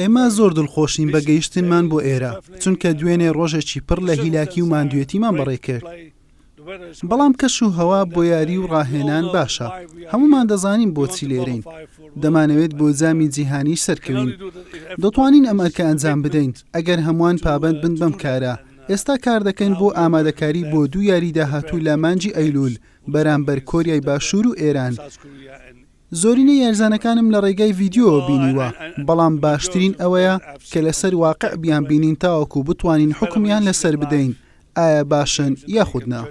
ئێمە زۆر دڵخۆشین بە گەیشتنمان بۆ ئێرە چونکە دوێنێ ڕۆژێکی پڕ لە هیلاکی و ماندوێتیمان بەڕێ کرد. بەڵام کەش و هەوا بۆ یاری و ڕاهێنان باشە. هەمومان دەزانین بۆچی لێرەین. دەمانەوێت بۆ جامی جیهانی سەرکەوین. دەتوانین ئەم ئەرکە ئەنجام بدەین ئەگەر هەمووان پابەند بن بەم کارە. ئێستا کار دەکەین بۆ ئامادەکاری بۆ 2 یاری داهاتوو لە مانگی ئەیلول بەرامبەر کۆریای باشوور و ئێران. زۆرینەی یارزانەکانم لە ڕێگای ڤیدیۆ بینیوە، بەڵام باشترین ئەوەیە کە لەسەر واقع بیان بینین تاوەکو بتوانین حکمیان لەسەر بدەین ئایا باشن یاخود نا.